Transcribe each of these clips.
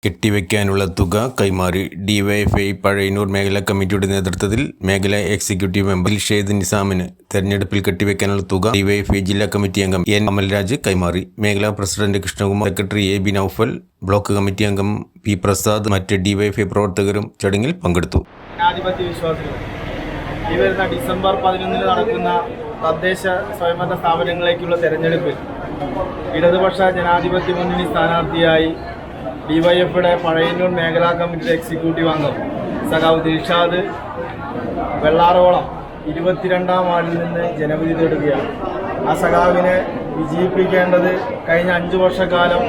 കെട്ടിവെക്കാനുള്ള തുക കൈമാറി ഡിവൈഎഫ്ഐ പഴയന്നൂർ മേഖലാ കമ്മിറ്റിയുടെ നേതൃത്വത്തിൽ മേഖലാ എക്സിക്യൂട്ടീവ് മെമ്പർ ഷേദ് നിസാമിന് തെരഞ്ഞെടുപ്പിൽ കെട്ടിവെക്കാനുള്ള തുക ഡിവൈഎഫ്ഐ ജില്ലാ കമ്മിറ്റി അംഗം എൻ അമൽരാജ് കൈമാറി. മേഖലാ പ്രസിഡന്റ് Krishnakumar, secretary A B Noufal, block committee അംഗം പി പ്രസാദ്, മറ്റ് ഡിവൈഎഫ്ഐ പ്രവർത്തകരും ചടങ്ങിൽ പങ്കെടുത്തു. ജനാധിപത്യ വിശ്വാസികൾ ഈ വരുന്ന ഡിസംബർ 11 നടക്കുന്ന തദ്ദേശ സ്വയംഭരണ സ്ഥാപനങ്ങളിലേക്കുള്ള തെരഞ്ഞെടുപ്പിൽ ഇടതുപക്ഷ ജനാധിപത്യ മുന്നണി സ്ഥാനാർത്ഥിയായി ഡിവൈഎഫ്ഐയുടെ പഴയന്നൂർ മേഖലാ കമ്മിറ്റിയുടെ എക്സിക്യൂട്ടീവ് അംഗം സഖാവ് ദിൽഷാദ് വെള്ളാറോളം 22-ാം വാർഡിൽ നിന്ന് ജനവിധി തേടുകയാണ്. ആ സഖാവിനെ വിജയിപ്പിക്കേണ്ടത് കഴിഞ്ഞ 5 വർഷക്കാലം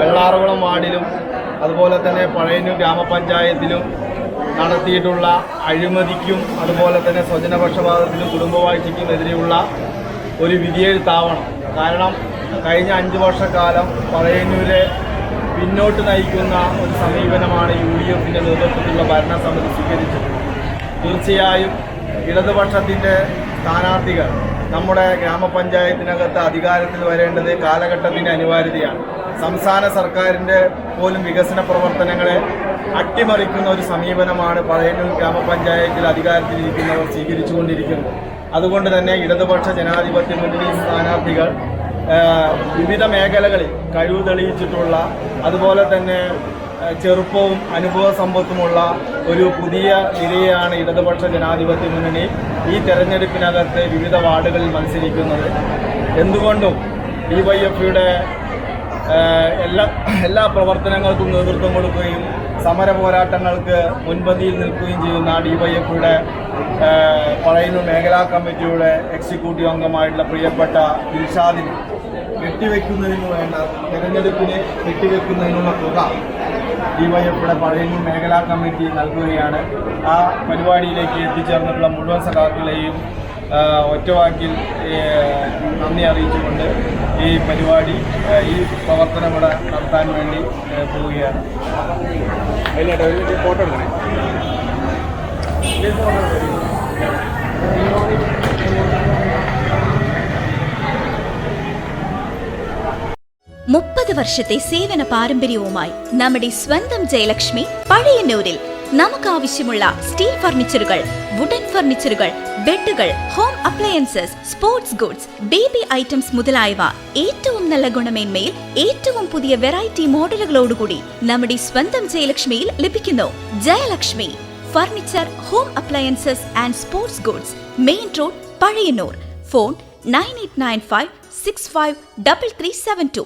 വെള്ളാറോളം വാർഡിലും അതുപോലെ തന്നെ പഴയന്നൂർ ഗ്രാമപഞ്ചായത്തിലും നടത്തിയിട്ടുള്ള അഴിമതിക്കും അതുപോലെ തന്നെ സ്വജനപക്ഷപാതത്തിനും കുടുംബവാഴ്ചയ്ക്കും എതിരെയുള്ള ഒരു വിധിയെഴുത്താവണം. കാരണം കഴിഞ്ഞ 5 വർഷക്കാലം പഴയന്നൂരെ പിന്നോട്ട് നയിക്കുന്ന ഒരു സമീപനമാണ് UDFിൻ്റെ നേതൃത്വത്തിലുള്ള ഭരണസമിതി സ്വീകരിച്ചത്. തീർച്ചയായും ഇടതുപക്ഷത്തിൻ്റെ സ്ഥാനാർത്ഥികൾ നമ്മുടെ ഗ്രാമപഞ്ചായത്തിനകത്ത് അധികാരത്തിൽ വരേണ്ടത് കാലഘട്ടത്തിൻ്റെ അനിവാര്യതയാണ്. സംസ്ഥാന സർക്കാരിൻ്റെ പോലും വികസന പ്രവർത്തനങ്ങളെ അട്ടിമറിക്കുന്ന ഒരു സമീപനമാണ് പഴയന്നൂർ ഗ്രാമപഞ്ചായത്തിൽ അധികാരത്തിലിരിക്കുന്നവർ സ്വീകരിച്ചുകൊണ്ടിരിക്കുന്നത്. അതുകൊണ്ട് തന്നെ ഇടതുപക്ഷ ജനാധിപത്യ മുന്നണി സ്ഥാനാർത്ഥികൾ വിവിധ മേഖലകളിൽ കഴിവ് തെളിയിച്ചിട്ടുള്ള അതുപോലെ തന്നെ ചെറുപ്പവും അനുഭവ സമ്പത്തുമുള്ള ഒരു പുതിയ നിരയാണ് ഇടതുപക്ഷ ജനാധിപത്യ മുന്നണി ഈ തെരഞ്ഞെടുപ്പിനകത്ത് വിവിധ വാർഡുകളിൽ മത്സരിക്കുന്നത്. എന്തുകൊണ്ടും ഡിവൈഎഫ്ഐയുടെ എല്ലാ പ്രവർത്തനങ്ങൾക്കും നേതൃത്വം കൊടുക്കുകയും സമര പോരാട്ടങ്ങൾക്ക് മുൻപന്തിയിൽ നിൽക്കുകയും ചെയ്യുന്ന ഡിവൈഎഫ്ഐയുടെ പഴയന്നൂർ മേഖലാ കമ്മിറ്റിയുടെ എക്സിക്യൂട്ടീവ് അംഗമായിട്ടുള്ള പ്രിയപ്പെട്ട ദിൽഷാദിന് കെട്ടിവെക്കുന്നതിന് വേണ്ട തെരഞ്ഞെടുപ്പിന് കെട്ടിവെക്കുന്നതിനുള്ള തുക ഡിവൈഎഫ്ഐയുടെ പഴയന്നൂർ മേഖലാ കമ്മിറ്റി നൽകുകയാണ്. ആ പരിപാടിയിലേക്ക് എത്തിച്ചേർന്നിട്ടുള്ള മുഴുവൻ സഖാക്കളെയും ഒറ്റവാക്കിൽ നന്ദി അറിയിച്ചുകൊണ്ട് ഈ പരിപാടി ഈ പ്രവർത്തനം ഇവിടെ നടത്താൻ വേണ്ടി പോവുകയാണ്. ഫോട്ടോ എടുക്കണേ. 30 വർഷത്തെ സേവന പാരമ്പര്യവുമായി നമ്മുടെ സ്വന്തം ജയലക്ഷ്മി പഴയന്നൂരിൽ നമുക്കാവശ്യമുള്ള സ്റ്റീൽ ഫർണിച്ചറുകൾ, വുഡൻ ഫർണിച്ചറുകൾ, ബെഡുകൾ, home appliances, sports goods, baby items മുതലായവ ഏറ്റവും നല്ല ഗുണമേന്മയിൽ ഏറ്റവും പുതിയ വെറൈറ്റി മോഡലുകളോടുകൂടി നമ്മുടെ സ്വന്തം ജയലക്ഷ്മിയിൽ ലഭിക്കുന്നു. Jayalakshmi furniture, home appliances and sports goods, main road, Pazhayannur. Phone 9895653372.